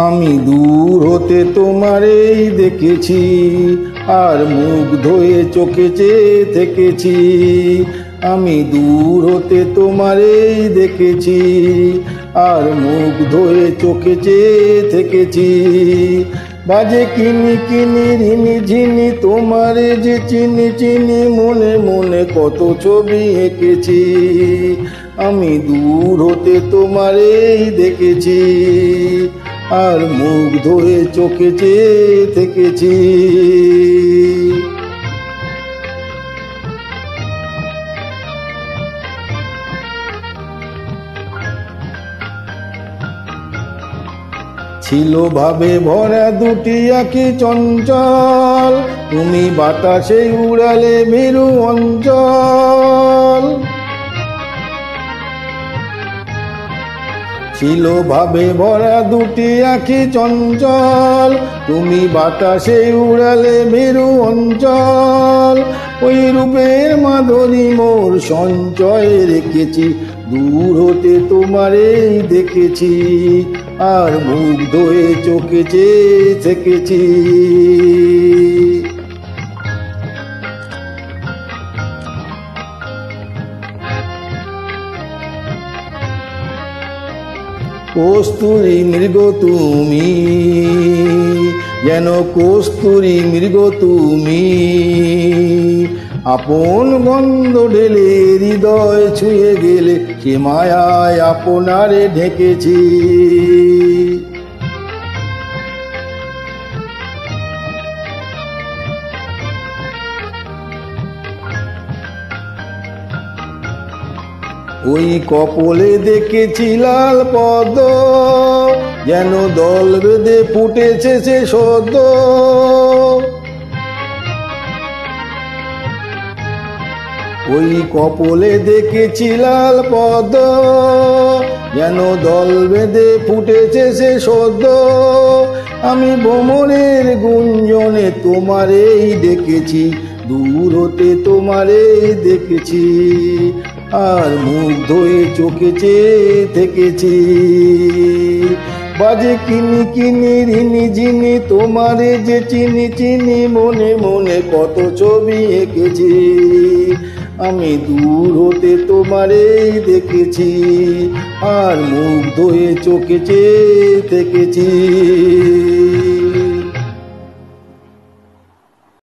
আমি দূর হতে তোমারেই দেখেছি, আর মুগ্ধ হয়ে চোখে চেয়ে থেকেছি। আমি দূর হতে তোমারেই দেখেছি, আর মুগ্ধ হয়ে চোখে চেয়ে থেকেছি। বাজে কিনি কিনি রিনি ঝিনি, তোমারে যে চিনি চিনি, মনে মনে কত ছবি এঁকেছি। আমি দূর হতে তোমারেই দেখেছি, আর মুগ্ধ হয়ে চোখে চেয়ে থেকেছি। ছিল ভাবে ভরা দুটি আঁখি চঞ্চল, তুমি বাতাসে উড়ালে মেরু অঞ্চল। ছিল ভাবে ভরা দুটি আঁখি চঞ্চল, তুমি বাতাসে উড়ালে মেরু অঞ্চল। ওই রূপের মাধুরী মোর সঞ্চয় রেখেছি, দূর হতে তোমারেই দেখেছি, আর মুগ্ধ হয়ে চোখে চেয়ে থেকেছি। কস্তুরী মৃগ তুমি, যেন কস্তুরী মৃগ তুমি, আপন গন্ধ ঢেলে হৃদয় ছুঁয়ে গেলে, সে মায়ায় আপনারে ঢেকেছি। ওই কপলে দেখেছি লাল পদ্ম, যেন দল বেঁধে ফুটেছে সে সদ্য। ওই কপলে দেখেছি লাল পদ্ম, যেন দল বেঁধে ফুটেছে সে সদ্য। আমি ভ্রমণের গুঞ্জনে তোমারেই ডেকেছি, দূর হতে তোমারেই দেখেছি, আর মুগ্ধ হয়ে চোখে চেয়ে থেকেছি। বাজে কিনি কিনি রিনি ঝিনি, তোমারে যে চিনি চিনি, মনে মনে কত ছবি এঁকেছি। আমি দূর হতে তোমারেই দেখেছি, আর মুগ্ধ হয়ে চোখে চেয়ে থেকেছি।